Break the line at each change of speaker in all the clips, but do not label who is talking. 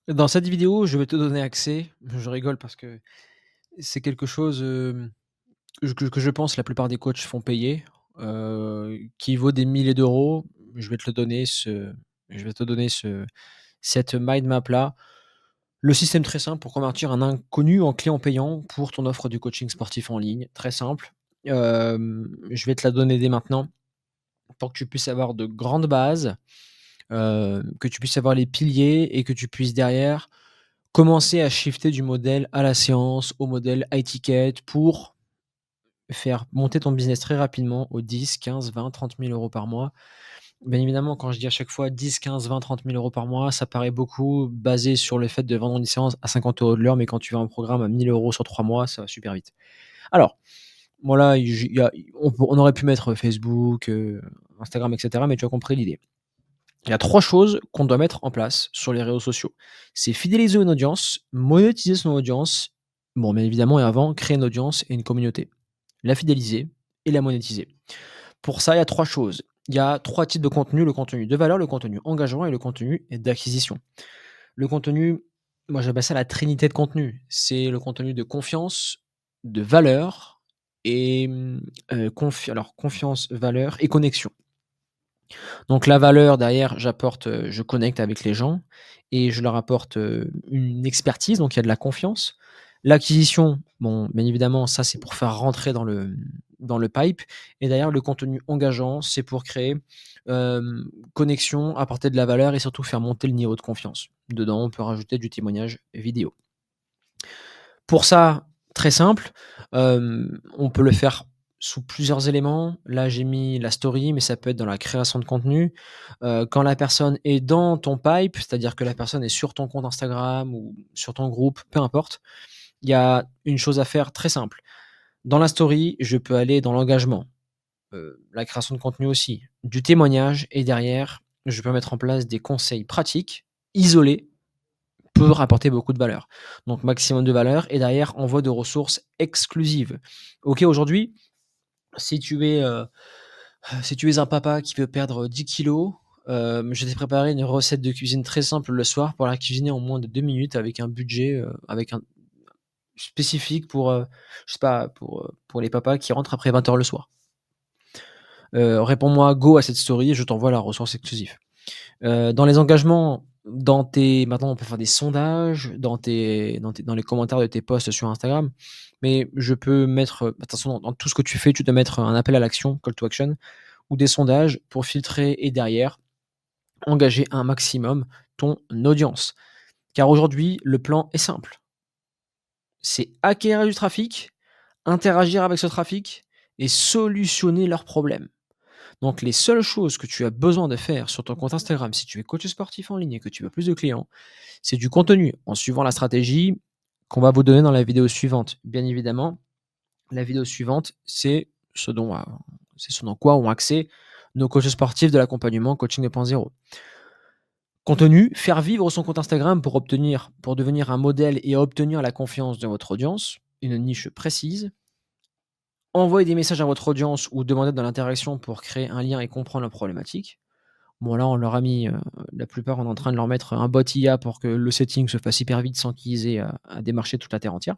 Dans cette vidéo, je vais te donner accès. Je rigole parce que c'est quelque chose, que je pense la plupart des coachs font payer, qui vaut des milliers d'euros. Je vais te le donner je vais te donner cette mind map là. Le système très simple pour convertir un inconnu en client payant pour ton offre de coaching sportif en ligne, très simple. Je vais te la donner dès maintenant pour que tu puisses avoir de grandes bases, que tu puisses avoir les piliers et que tu puisses derrière commencer à shifter du modèle à la séance au modèle high ticket pour faire monter ton business très rapidement aux 10, 15, 20, 30 000 € par mois. Bien évidemment, quand je dis à chaque fois 10, 15, 20, 30 000 € par mois, ça paraît beaucoup basé sur le fait de vendre une séance à 50 € de l'heure, mais quand tu vends un programme à 1 000 € sur 3 mois, ça va super vite. Alors, voilà, on aurait pu mettre Facebook, Instagram, et cetera, mais tu as compris l'idée. Il y a 3 choses qu'on doit mettre en place sur les réseaux sociaux. C'est fidéliser une audience, monétiser son audience, bon, bien évidemment et avant, créer une audience et une communauté. La fidéliser et la monétiser. Pour ça, il y a 3 choses. Il y a 3 types de contenu: le contenu de valeur, le contenu engageant et le contenu d'acquisition. Le contenu, moi j'appelle ça la trinité de contenu. C'est le contenu de confiance, de valeur et confiance, valeur et connexion. Donc la valeur derrière, je connecte avec les gens et je leur apporte, une expertise, donc il y a de la confiance. L'acquisition, bon, bien évidemment, ça c'est pour faire rentrer dans le pipe et derrière le contenu engageant, c'est pour créer, connexion, apporter de la valeur et surtout faire monter le niveau de confiance. Dedans, on peut rajouter du témoignage vidéo. Pour ça, très simple, on peut le faire sous plusieurs éléments. Là, j'ai mis la story, mais ça peut être dans la création de contenu. Quand la personne est dans ton pipe, c'est-à-dire que la personne est sur ton compte Instagram ou sur ton groupe, peu importe, il y a une chose à faire très simple. Dans la story, je peux aller dans l'engagement, la création de contenu aussi, du témoignage et derrière, je peux mettre en place des conseils pratiques, isolés, peut rapporter beaucoup de valeur. Donc maximum de valeur et derrière envoi de ressources exclusives. OK, aujourd'hui, si tu es, si tu es un papa qui veut perdre 10 kilogrammes, je t'ai préparé une recette de cuisine très simple le soir pour la cuisiner en moins de 2 minutes avec un budget, avec un spécifique pour, je sais pas, pour les papas qui rentrent après 20 heures le soir. Réponds-moi go à cette story et je t'envoie la ressource exclusive. Dans les engagements, maintenant on peut faire des sondages dans les commentaires de tes posts sur Instagram, mais je peux mettre, de toute façon dans tout ce que tu fais, tu dois mettre un appel à l'action, call to action ou des sondages pour filtrer et derrière engager un maximum ton audience. Car aujourd'hui, le plan est simple, c'est acquérir du trafic, interagir avec ce trafic et solutionner leurs problèmes. Donc les seules choses que tu as besoin de faire sur ton compte Instagram, si tu es coach sportif en ligne et que tu veux plus de clients, c'est du contenu en suivant la stratégie qu'on va vous donner dans la vidéo suivante. Bien évidemment, la vidéo suivante, c'est ce dans quoi ont accès nos coachs sportifs de l'accompagnement Coaching 2.0. Contenu, faire vivre son compte Instagram pour devenir un modèle et obtenir la confiance de votre audience, une niche précise. Envoyer des messages à votre audience ou demander de l'interaction pour créer un lien et comprendre la problématique. Bon là, on leur a mis, la plupart, on est en train de leur mettre un bot IA pour que le setting se fasse hyper vite sans qu'ils aient à démarcher toute la terre entière.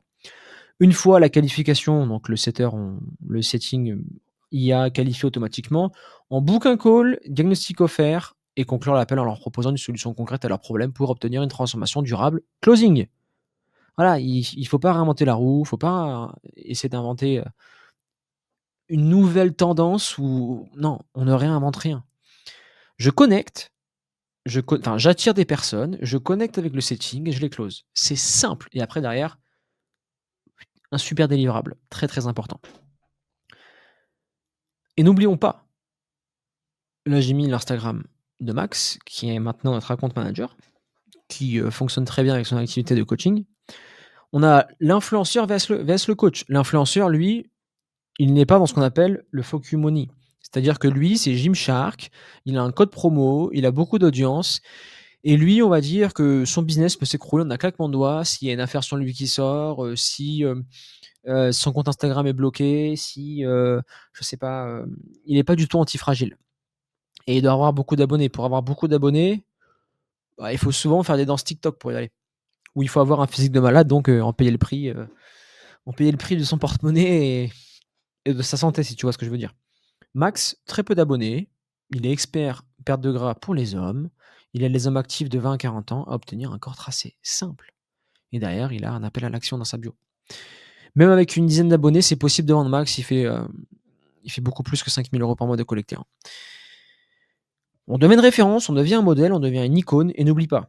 Une fois la qualification, donc le setting, IA qualifié automatiquement, on book un call, diagnostic offert et conclure l'appel en leur proposant une solution concrète à leurs problèmes pour obtenir une transformation durable. Closing. Voilà, il faut pas réinventer la roue, faut pas essayer d'inventer, une nouvelle tendance ou non, on ne réinvente rien. Je connecte j'attire des personnes, je connecte avec le setting et je les close. C'est simple et après derrière, un super délivrable, très, très important. Et n'oublions pas, là j'ai mis l'Instagram de Max, qui est maintenant notre account manager, qui, fonctionne très bien avec son activité de coaching. On a l'influenceur vs le coach. L'influenceur, lui, il n'est pas dans ce qu'on appelle le focus money. C'est-à-dire que lui, c'est Gymshark, il a un code promo, il a beaucoup d'audience et lui, on va dire que son business peut s'écrouler en un claquement de doigts s'il y a une affaire sur lui qui sort, si, son compte Instagram est bloqué, si, je sais pas, il est pas du tout antifragile et il doit avoir beaucoup d'abonnés. Pour avoir beaucoup d'abonnés, Bah, il faut souvent faire des danses TikTok pour y aller. Ou il faut avoir un physique de malade, donc en payer le prix de son porte-monnaie et de sa santé, si tu vois ce que je veux dire. Max, très peu d'abonnés, il est expert perte de gras pour les hommes, il aide les hommes actifs de 20 à 40 ans à obtenir un corps tracé simple et derrière, il a un appel à l'action dans sa bio. Même avec une dizaine d'abonnés, c'est possible de vendre Max, il fait beaucoup plus que 5 000 € par mois de collecté, hein. On devient une référence, on devient un modèle, on devient une icône et n'oublie pas,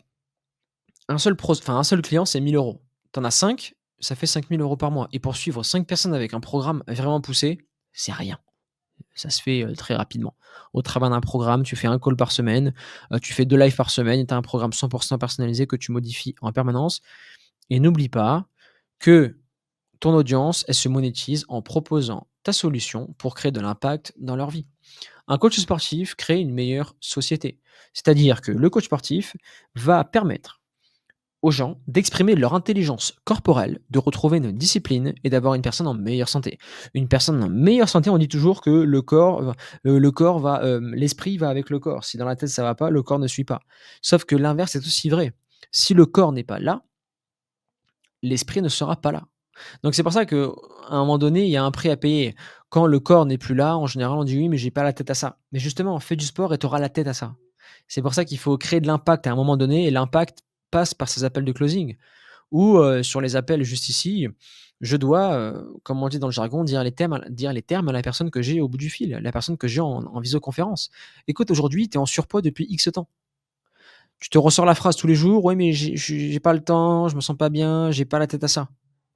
un seul client, c'est 1 000 €. Tu en as 5, ça fait 5 000 € par mois et pour suivre 5 personnes avec un programme vraiment poussé, c'est rien. Ça se fait, très rapidement. Au travers d'un programme, tu fais un call par semaine, tu fais 2 lives par semaine et tu as un programme 100 personnalisé que tu modifies en permanence et n'oublie pas que ton audience, elle se monétise en proposant ta solution pour créer de l'impact dans leur vie. Un coach sportif crée une meilleure société. C'est-à-dire que le coach sportif va permettre aux gens d'exprimer leur intelligence corporelle, de retrouver une discipline et d'avoir une personne en meilleure santé. Une personne en meilleure santé, on dit toujours que le corps va, l'esprit va avec le corps. Si dans la tête ça va pas, le corps ne suit pas. Sauf que l'inverse est aussi vrai. Si le corps n'est pas là, l'esprit ne sera pas là. Donc c'est pour ça qu'à un moment donné, il y a un prix à payer. Quand le corps n'est plus là, en général, on dit: «Oui, mais j'ai pas la tête à ça». Mais justement, fais du sport et tu auras la tête à ça. C'est pour ça qu'il faut créer de l'impact à un moment donné et l'impact passe par ces appels de closing ou, sur les appels juste ici, je dois, comme on dit dans le jargon, dire les termes à la personne que j'ai au bout du fil, la personne que j'ai en visioconférence. «Écoute, aujourd'hui, tu es en surpoids depuis X temps». Tu te ressors la phrase tous les jours: «Ouais, mais j'ai pas le temps, je me sens pas bien, j'ai pas la tête à ça».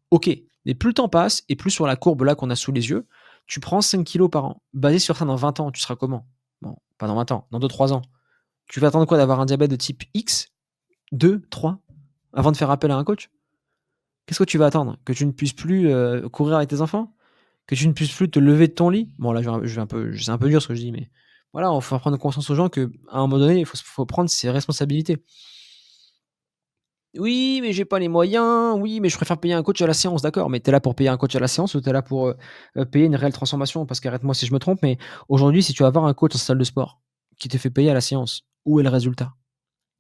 OK, mais plus le temps passe et plus sur la courbe là qu'on a sous les yeux, tu prends 5 kilos par an. Basé sur ça, dans 20 ans, tu seras comment? Bon, pas dans 20 ans, dans 2-3 ans. Tu vas attendre quoi? D'avoir un diabète de type X, 2, 3, avant de faire appel à un coach? Qu'est-ce que tu vas attendre? Que tu ne puisses plus, courir avec tes enfants? Que tu ne puisses plus te lever de ton lit? Bon là, je vais un peu c'est un peu dur ce que je dis, mais voilà, il faut faire prendre conscience aux gens qu'à un moment donné, il faut prendre ses responsabilités. «Oui, mais j'ai pas les moyens. Oui, mais je préfère payer un coach à la séance». D'accord, mais tu es là pour payer un coach à la séance ou tu es là pour, payer une réelle transformation? Parce qu'arrête-moi si je me trompe, mais aujourd'hui, si tu vas avoir un coach en salle de sport qui te fait payer à la séance, où est le résultat?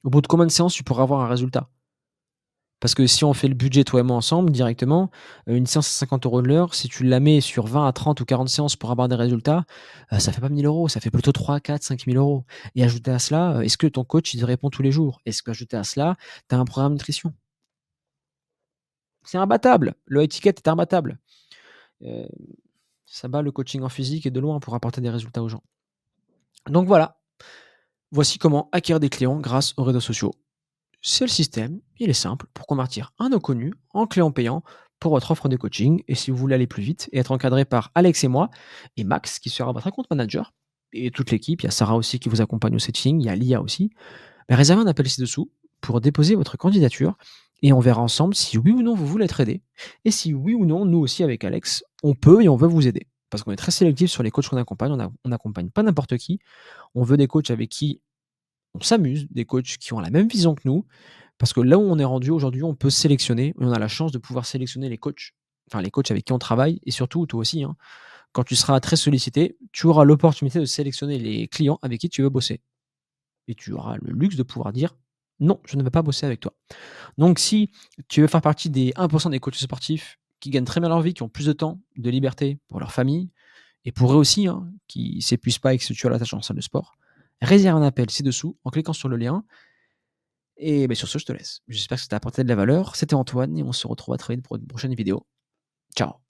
Au bout de combien de séances tu pourras avoir un résultat? Parce que si on fait le budget toi et moi ensemble directement, une séance à 50 € de l'heure, si tu la mets sur 20 à 30 ou 40 séances pour avoir des résultats, ça fait pas 1 000 €, ça fait plutôt 3, 4, 5 000 € et ajouter à cela, est-ce que ton coach, il te répond tous les jours? Est-ce qu'ajouté à cela, tu as un programme nutrition? C'est imbattable, le high ticket est imbattable. Heu, Ça bat le coaching en physique et de loin pour apporter des résultats aux gens. Donc voilà, voici comment acquérir des clients grâce aux réseaux sociaux. C'est le système, il est simple pour convertir un inconnu en client payant pour votre offre de coaching. Et si vous voulez aller plus vite et être encadré par Alex et moi, et Max qui sera votre compte manager, et toute l'équipe, il y a Sarah aussi qui vous accompagne au setting, il y a Lia aussi, bah, réservez un appel ci-dessous pour déposer votre candidature et on verra ensemble si oui ou non vous voulez être aidé. Et si oui ou non, nous aussi avec Alex, on peut et on veut vous aider. Parce qu'on est très sélectif sur les coachs qu'on accompagne, on n'accompagne pas n'importe qui, on veut des coachs avec qui on s'amuse, des coachs qui ont la même vision que nous, parce que là où on est rendu aujourd'hui, on peut sélectionner et on a la chance de pouvoir sélectionner les coachs, enfin les coachs avec qui on travaille et surtout toi aussi, hein, quand tu seras très sollicité, tu auras l'opportunité de sélectionner les clients avec qui tu veux bosser et tu auras le luxe de pouvoir dire: «Non, je ne veux pas bosser avec toi». Donc si tu veux faire partie des 1 des coachs sportifs qui gagnent très bien leur vie, qui ont plus de temps, de liberté pour leur famille et pour eux aussi, hein, qui s'épuisent pas et que tu as la tâche en salle de sport, réserve un appel ci-dessous en cliquant sur le lien et beh, sur ce, je te laisse. J'espère que ça t'a apporté de la valeur. C'était Antoine et on se retrouve à très vite pour une prochaine vidéo. Ciao.